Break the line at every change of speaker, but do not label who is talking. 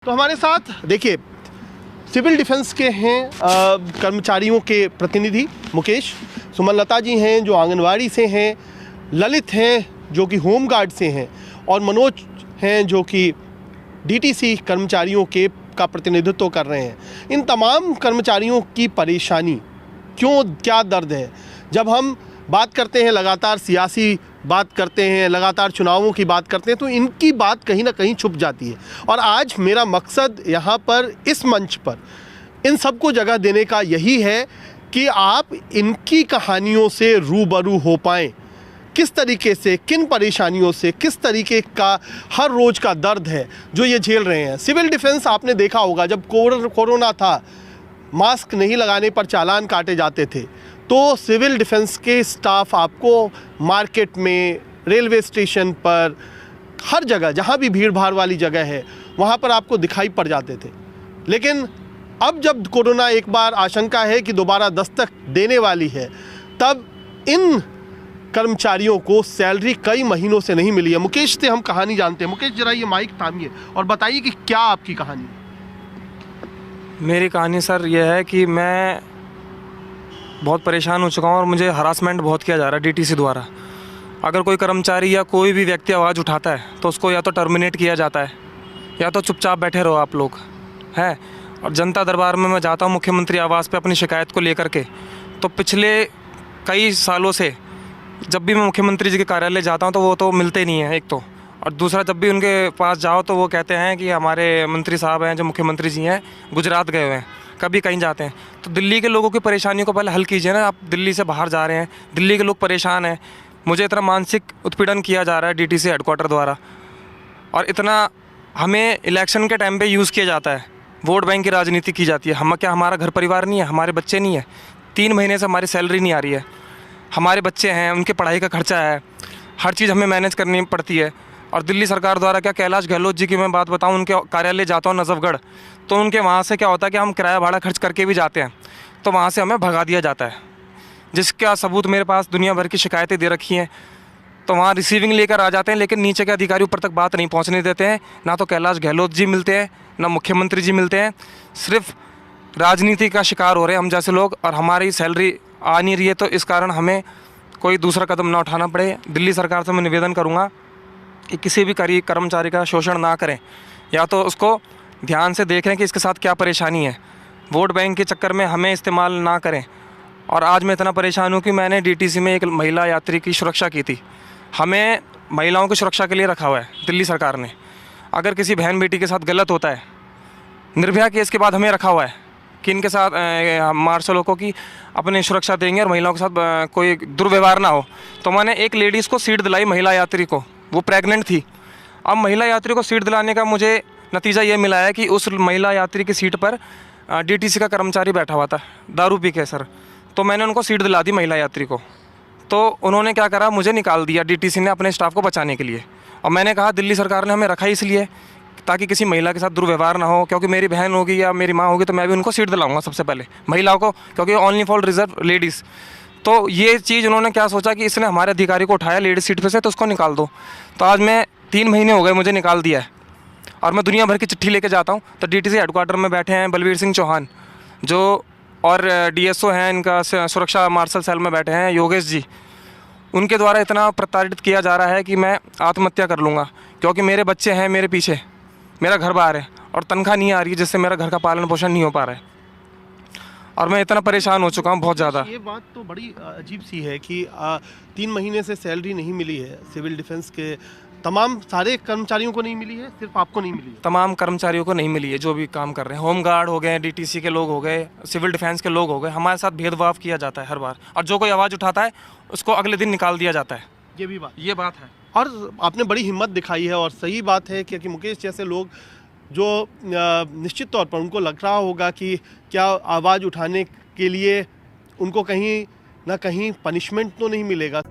तो हमारे साथ देखिए सिविल डिफेंस के हैं कर्मचारियों के प्रतिनिधि मुकेश, सुमनलता जी हैं जो आंगनवाड़ी से हैं, ललित हैं जो कि होमगार्ड से हैं और मनोज हैं जो कि डीटीसी कर्मचारियों के का प्रतिनिधित्व कर रहे हैं। इन तमाम कर्मचारियों की परेशानी क्यों, क्या दर्द है, जब हम बात करते हैं लगातार सियासी बात करते हैं, लगातार चुनावों की बात करते हैं, तो इनकी बात कहीं ना कहीं छुप जाती है। और आज मेरा मकसद यहाँ पर इस मंच पर इन सबको जगह देने का यही है कि आप इनकी कहानियों से रूबरू हो पाएँ, किस तरीके से, किन परेशानियों से, किस तरीके का हर रोज़ का दर्द है जो ये झेल रहे हैं। सिविल डिफेंस आपने देखा होगा, जब कोरोना था, मास्क नहीं लगाने पर चालान काटे जाते थे, तो सिविल डिफेंस के स्टाफ आपको मार्केट में, रेलवे स्टेशन पर, हर जगह जहाँ भी भीड़ भाड़ वाली जगह है वहाँ पर आपको दिखाई पड़ जाते थे। लेकिन अब जब कोरोना एक बार आशंका है कि दोबारा दस्तक देने वाली है, तब इन कर्मचारियों को सैलरी कई महीनों से नहीं मिली है। मुकेश से हम कहानी जानते हैं। मुकेश, जरा ये माइक थामिए और बताइए कि क्या आपकी कहानी है।
मेरी कहानी सर ये है कि मैं बहुत परेशान हो चुका हूँ और मुझे हरासमेंट बहुत किया जा रहा है डीटीसी द्वारा। अगर कोई कर्मचारी या कोई भी व्यक्ति आवाज़ उठाता है तो उसको या तो टर्मिनेट किया जाता है या तो चुपचाप बैठे रहो आप लोग, हैं। और जनता दरबार में मैं जाता हूँ मुख्यमंत्री आवास पे अपनी शिकायत को लेकर के, तो पिछले कई सालों से जब भी मैं मुख्यमंत्री जी के कार्यालय जाता हूँ तो वो तो मिलते नहीं हैं, एक तो, और दूसरा जब भी उनके पास जाओ तो वो कहते हैं कि हमारे मंत्री साहब हैं जो मुख्यमंत्री जी हैं गुजरात गए हुए हैं, कभी कहीं जाते हैं। तो दिल्ली के लोगों की परेशानियों को पहले हल कीजिए ना। आप दिल्ली से बाहर जा रहे हैं, दिल्ली के लोग परेशान हैं। मुझे इतना मानसिक उत्पीड़न किया जा रहा है डीटीसी हेडक्वार्टर द्वारा, और इतना हमें इलेक्शन के टाइम पे यूज़ किया जाता है, वोट बैंक की राजनीति की जाती है। हम क्या, हमारा घर परिवार नहीं है, हमारे बच्चे नहीं है, 3 महीने से हमारी सैलरी नहीं आ रही है, हमारे बच्चे हैं, उनके पढ़ाई का खर्चा है, हर चीज़ हमें मैनेज करनी पड़ती है। और दिल्ली सरकार द्वारा क्या, कैलाश गहलोत जी की मैं बात बताऊं, उनके कार्यालय जाता हूं नजफगढ़, तो उनके वहाँ से क्या होता है कि हम किराया भाड़ा खर्च करके भी जाते हैं तो वहाँ से हमें भगा दिया जाता है, जिसका सबूत मेरे पास दुनिया भर की शिकायतें दे रखी हैं। तो वहाँ रिसीविंग लेकर आ जाते हैं, लेकिन नीचे के अधिकारी ऊपर तक बात नहीं पहुँचने देते हैं। ना तो कैलाश गहलोत जी मिलते हैं, ना मुख्यमंत्री जी मिलते हैं, सिर्फ राजनीति का शिकार हो रहे हैं हम जैसे लोग, और हमारी सैलरी आ नहीं रही है। तो इस कारण हमें कोई दूसरा कदम ना उठाना पड़े। दिल्ली सरकार से मैं निवेदन करूँगा कि किसी भी कर्मचारी का शोषण ना करें, या तो उसको ध्यान से देखें कि इसके साथ क्या परेशानी है, वोट बैंक के चक्कर में हमें इस्तेमाल ना करें। और आज मैं इतना परेशान हूँ कि मैंने डीटीसी में एक महिला यात्री की सुरक्षा की थी। हमें महिलाओं की सुरक्षा के लिए रखा हुआ है दिल्ली सरकार ने। अगर किसी बहन बेटी के साथ गलत होता है, निर्भया केस के बाद हमें रखा हुआ है कि इनके साथ मार्शलों को कि अपनी सुरक्षा देंगे और महिलाओं के साथ कोई दुर्व्यवहार ना हो। तो मैंने एक लेडीज़ को सीट दिलाई, महिला यात्री को, वो प्रेग्नेंट थी। अब महिला यात्री को सीट दिलाने का मुझे नतीजा ये मिला है कि उस महिला यात्री की सीट पर डीटीसी का कर्मचारी बैठा हुआ था दारू पी के सर। तो मैंने उनको सीट दिला दी महिला यात्री को, तो उन्होंने क्या करा, मुझे निकाल दिया डीटीसी ने अपने स्टाफ को बचाने के लिए। और मैंने कहा दिल्ली सरकार ने हमें रखा इसलिए ताकि किसी महिला के साथ दुर्व्यवहार ना हो, क्योंकि मेरी बहन होगी या मेरी माँ होगी तो मैं भी उनको सीट दिलाऊंगा सबसे पहले महिलाओं को, क्योंकि ओनली फॉर रिजर्व लेडीज़। तो ये चीज़ उन्होंने क्या सोचा कि इसने हमारे अधिकारी को उठाया लेडीज सीट पे से, तो उसको निकाल दो। तो आज मैं 3 महीने हो गए मुझे निकाल दिया है, और मैं दुनिया भर की चिट्ठी लेके जाता हूँ। तो डीटीसी हेडक्वार्टर में बैठे हैं बलबीर सिंह चौहान जो, और डीएसओ हैं इनका सुरक्षा मार्शल सेल में बैठे हैं योगेश जी। उनके द्वारा इतना प्रताड़ित किया जा रहा है कि मैं आत्महत्या कर लूँगा, क्योंकि मेरे बच्चे हैं मेरे पीछे, मेरा घर बाहर है और तनख्वाह नहीं आ रही है, जिससे मेरा घर का पालन पोषण नहीं हो पा रहा है। और मैं इतना परेशान हो चुका हूँ बहुत ज़्यादा।
ये बात तो बड़ी अजीब सी है कि 3 महीने से सैलरी नहीं मिली है। सिविल डिफेंस के तमाम सारे कर्मचारियों को नहीं मिली है, सिर्फ आपको नहीं मिली है?
तमाम कर्मचारियों को नहीं मिली है जो भी काम कर रहे हैं। होमगार्ड हो गए, डीटीसी के लोग हो गए, सिविल डिफेंस के लोग हो गए, हमारे साथ भेदभाव किया जाता है हर बार, और जो कोई आवाज़ उठाता है उसको अगले दिन निकाल दिया जाता है।
ये बात है। और आपने बड़ी हिम्मत दिखाई है, और सही बात है कि मुकेश जैसे लोग जो निश्चित तौर पर उनको लग रहा होगा कि क्या आवाज़ उठाने के लिए उनको कहीं ना कहीं पनिशमेंट तो नहीं मिलेगा।